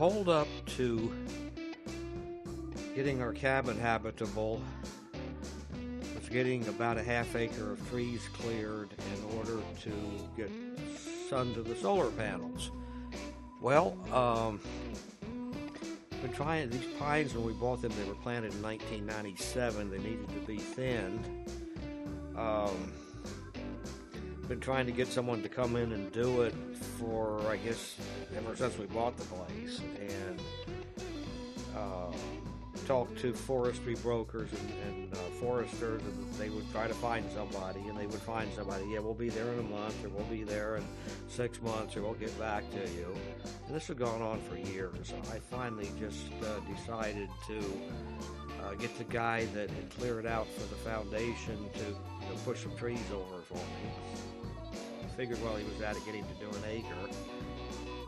hold up to getting our cabin habitable was getting about a half acre of trees cleared in order to get sun to the solar panels. Well, been trying these pines when we bought them. They were planted in 1997. They needed to be thinned. Been trying to get someone to come in and do it for, I guess, ever since we bought the place, and talked to forestry brokers and foresters, and they would try to find somebody, and they would find somebody. Yeah, we'll be there in a month, or we'll be there in 6 months, or we'll get back to you. And this has gone on for years. I finally just decided to get the guy that had cleared out for the foundation to push some trees over for me. I figured while he was at it, get him to do an acre.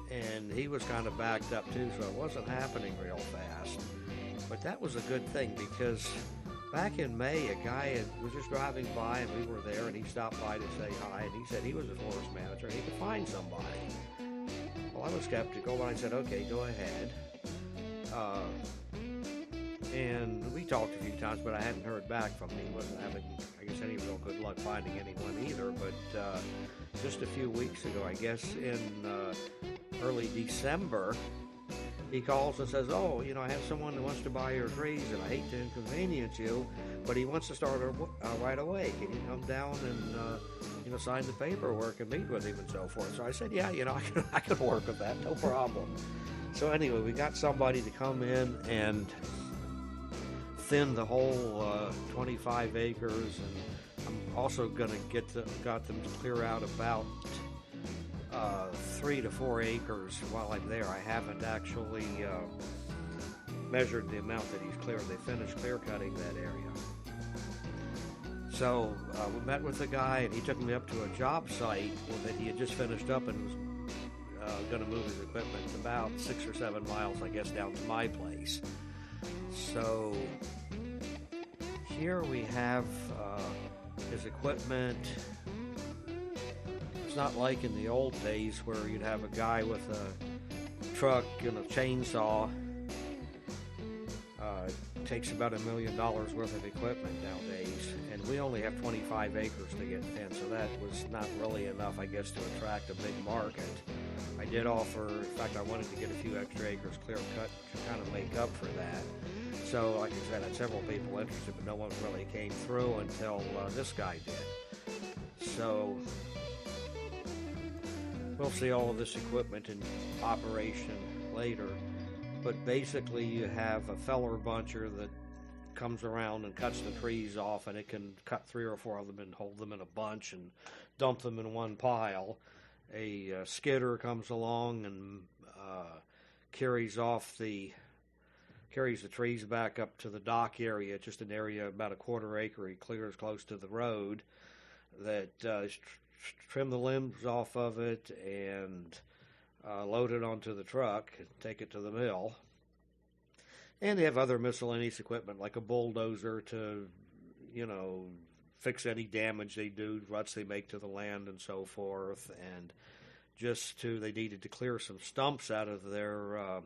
And he was kind of backed up too, so it wasn't happening real fast. But that was a good thing, because back in May, a guy was just driving by, and we were there, and he stopped by to say hi, and he said he was a forest manager, and he could find somebody. Well, I was skeptical, but I said, okay, go ahead. And we talked a few times, but I hadn't heard back from him. He wasn't having, I guess, any real good luck finding anyone either. But just a few weeks ago, I guess in early December, he calls and says, oh, you know, I have someone that wants to buy your trees, and I hate to inconvenience you, but he wants to start right away. Can you come down and, sign the paperwork and meet with him and so forth? So I said, yeah, I can work with that, no problem. So anyway, we got somebody to come in and thin the whole 25 acres, and I'm also going to got them to clear out about 3 to 4 acres while I'm there. I haven't actually measured the amount that he's cleared. They finished clear cutting that area. So we met with the guy, and he took me up to a job site that he had just finished up and was going to move his equipment about 6 or 7 miles, I guess, down to my place. So here we have his equipment. It's not like in the old days where you'd have a guy with a truck and a chainsaw. It takes about $1 million worth of equipment nowadays, and we only have 25 acres to get thin, so that was not really enough, I guess, to attract a big market. I did offer, in fact, I wanted to get a few extra acres clear cut to kind of make up for that. So, like I said, I had several people interested, but no one really came through until this guy did. So, we'll see all of this equipment in operation later. But basically, you have a feller buncher that comes around and cuts the trees off, and it can cut 3 or 4 of them and hold them in a bunch and dump them in one pile. A skidder comes along and carries the trees back up to the dock area, just an area about a 1/4 acre he clears close to the road, that trim the limbs off of it and load it onto the truck and take it to the mill. And they have other miscellaneous equipment like a bulldozer to, fix any damage they do, ruts they make to the land and so forth. And they needed to clear some stumps out of their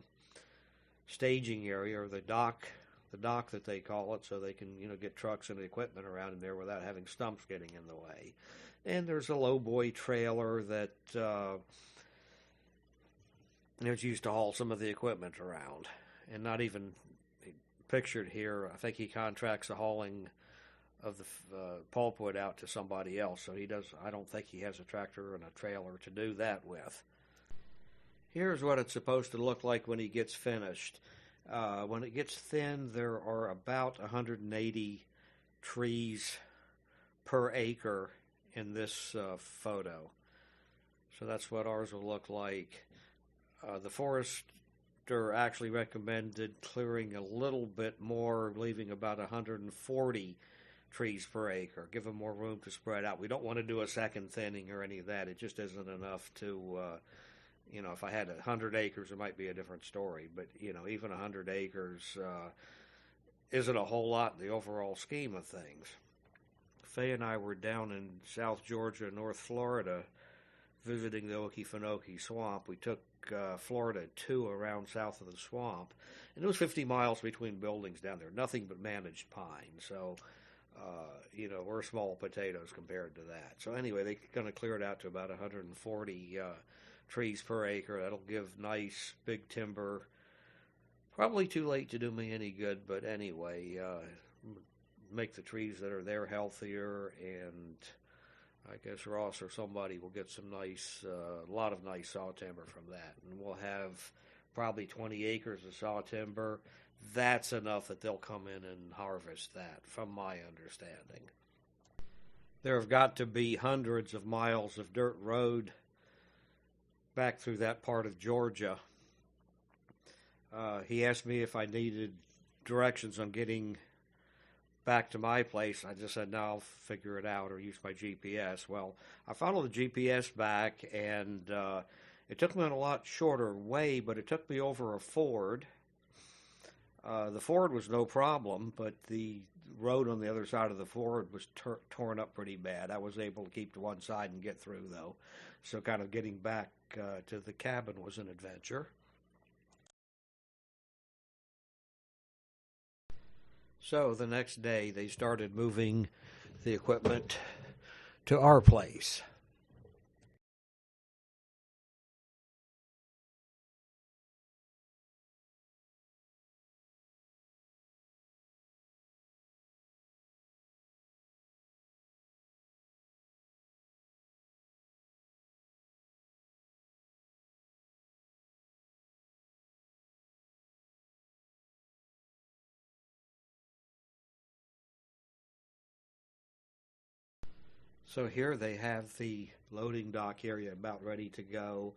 staging area, or the dock that they call it, so they can, get trucks and equipment around in there without having stumps getting in the way. And there's a lowboy trailer that it's used to haul some of the equipment around, and not even pictured here. I think he contracts the hauling of the pulpwood out to somebody else, so he does. I don't think he has a tractor and a trailer to do that with. Here's what it's supposed to look like when he gets finished. When it gets thin, there are about 180 trees per acre in this photo. So that's what ours will look like. The forester actually recommended clearing a little bit more, leaving about 140 trees per acre. Give them more room to spread out. We don't want to do a second thinning or any of that. It just isn't enough to, if I had 100 acres, it might be a different story. But, even 100 acres isn't a whole lot in the overall scheme of things. Faye and I were down in South Georgia, North Florida, visiting the Okefenokee Swamp, we took Florida 2 around south of the swamp, and it was 50 miles between buildings down there, nothing but managed pine. So, we're small potatoes compared to that. So anyway, they're going to clear it out to about 140 trees per acre. That'll give nice big timber. Probably too late to do me any good, but anyway, make the trees that are there healthier, and I guess Ross or somebody will get some nice, a lot of nice saw timber from that. And we'll have probably 20 acres of saw timber. That's enough that they'll come in and harvest that, from my understanding. There have got to be hundreds of miles of dirt road back through that part of Georgia. He asked me if I needed directions on getting back to my place. I just said, no, I'll figure it out or use my GPS. Well, I followed the GPS back, and it took me on a lot shorter way, but it took me over a ford. The ford was no problem, but the road on the other side of the ford was torn up pretty bad. I was able to keep to one side and get through, though. So kind of getting back to the cabin was an adventure. So the next day, they started moving the equipment to our place. So here they have the loading dock area about ready to go.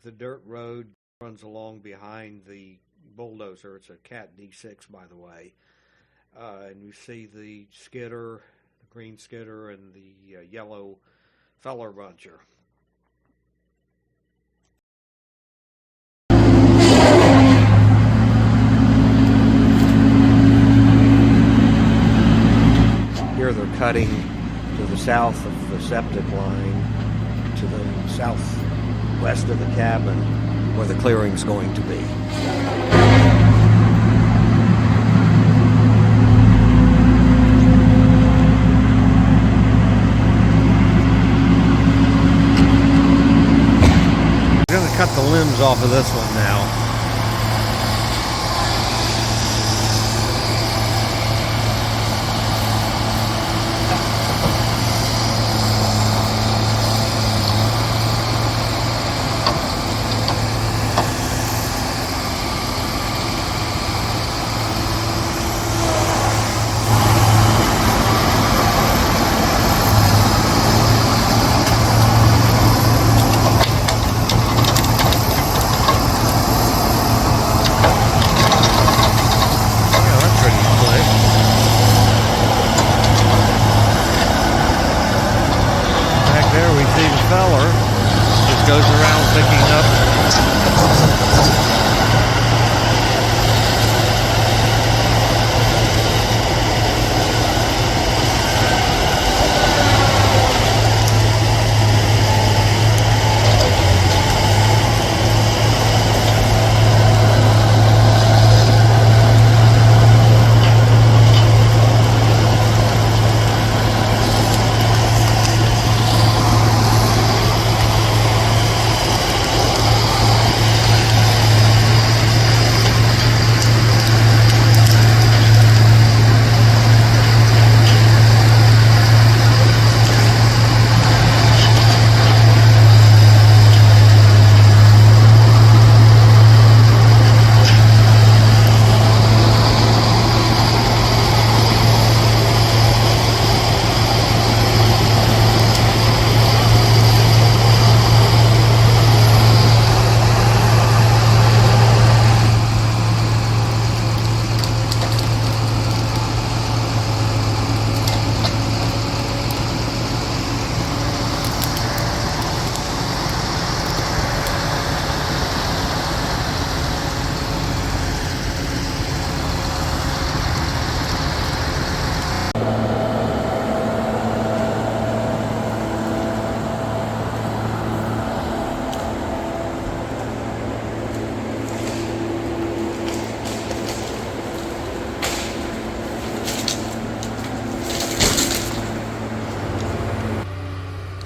The dirt road runs along behind the bulldozer. It's a Cat D6, by the way. And you see the skidder, the green skidder, and the yellow feller buncher. Here they're cutting to the south of the septic line, to the southwest of the cabin, where the clearing's going to be. We're going to cut the limbs off of this one now.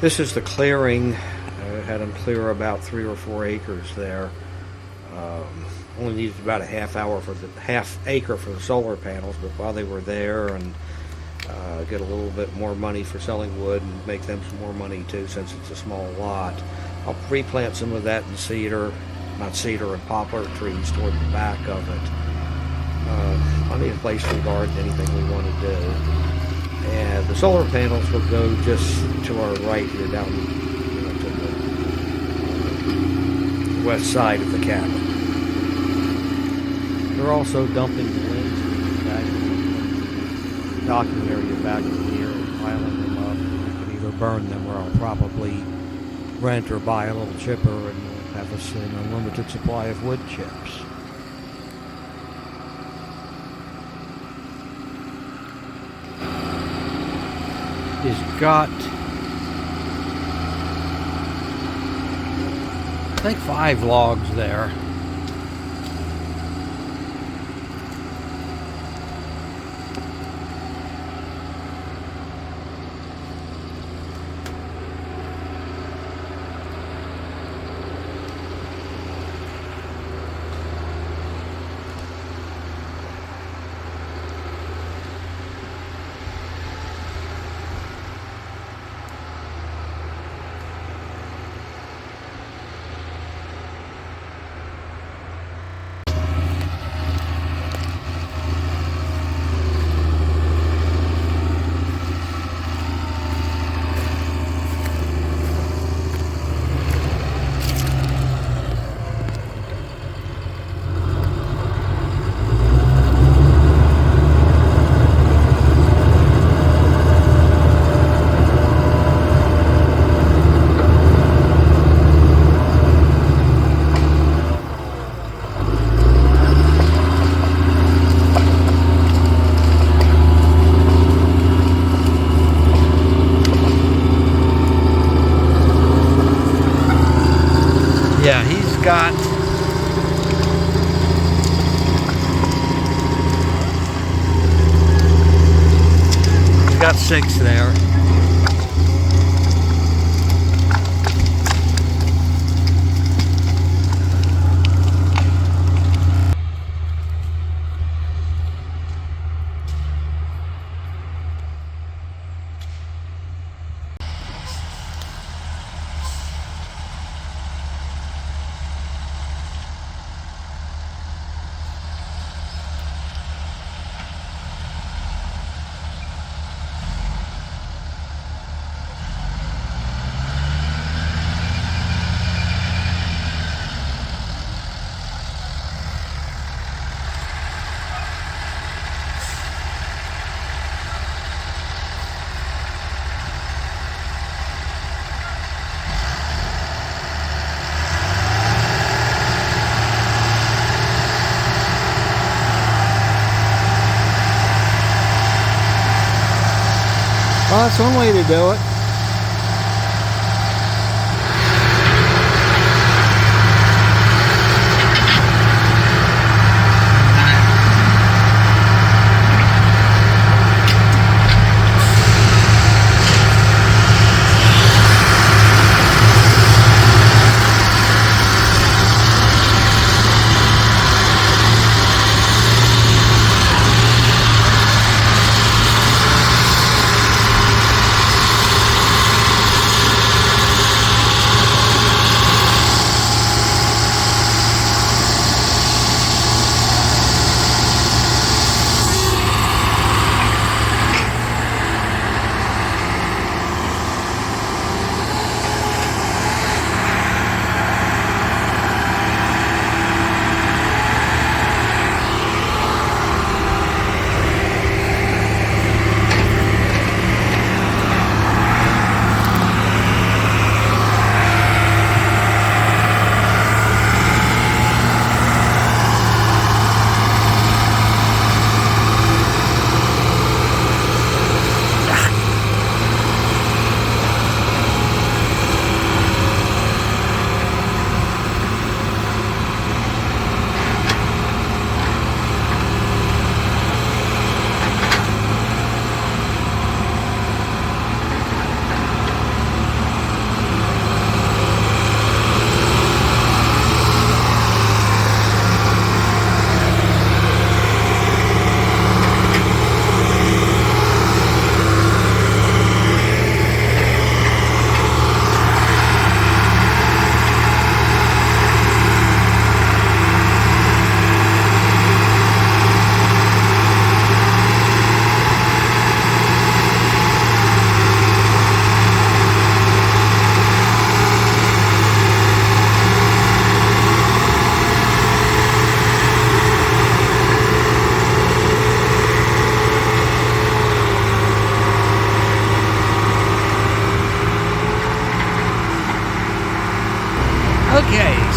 This is the clearing. I had them clear about 3 or 4 acres there. Only needed about a half acre for the solar panels, but while they were there, and get a little bit more money for selling wood and make them some more money too, since it's a small lot. I'll replant some of that in not cedar and poplar trees toward the back of it. I need a place to garden anything we want to do. And the solar panels will go just to our right here, down to the west side of the cabin. They're also dumping the limbs back in the docking area back in here and piling them up. You can either burn them, or I'll probably rent or buy a little chipper and have us an unlimited supply of wood chips. He's got, I think, 5 logs there. Yeah, he's got 6 there. Well, that's one way to do it.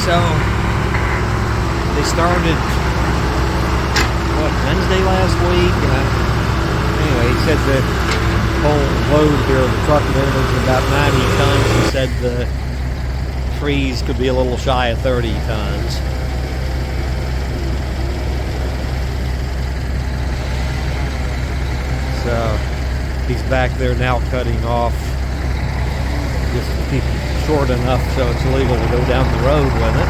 So they started Wednesday last week, and anyway, he said the whole load here, the truck load is about 90 tons. He said the trees could be a little shy of 30 tons. So he's back there now cutting off just short enough so it's legal to go down the road with it.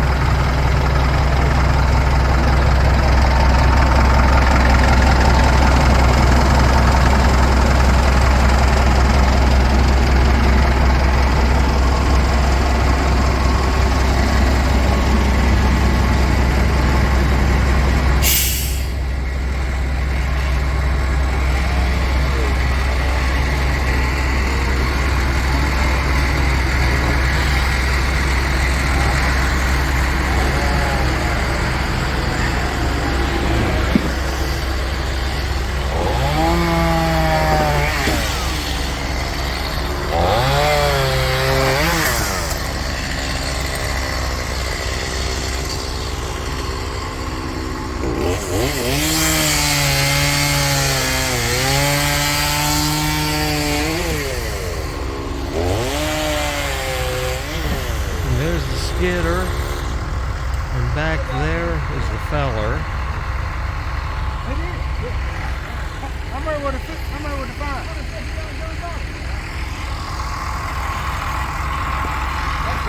There's the skidder, and back there is the feller. I'm ready with the fire. That's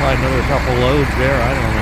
Probably another couple loads there, I don't know.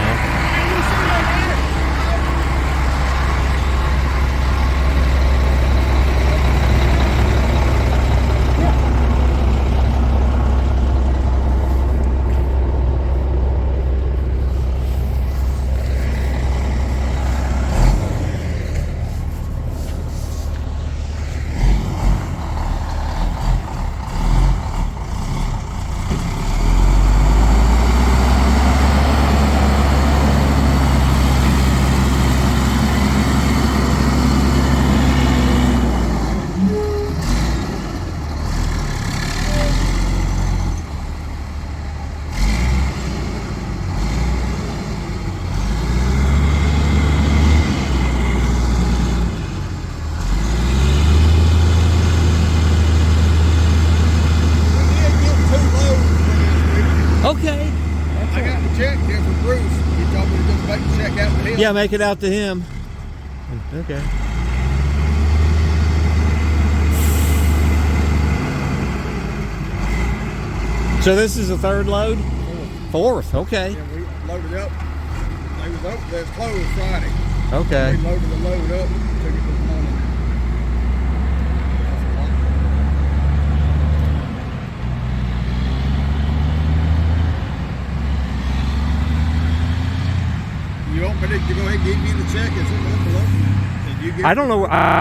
Okay. I got the check here from Bruce. He told me to just make the check out to him. Yeah, make it out to him. Okay. So this is the third load? Fourth, okay. Yeah, we loaded up. They was open. They was closed Friday. Okay. We loaded the load up. Took it this morning. You want me to go ahead and give you the check? It's in the envelope. Did you give I don't know.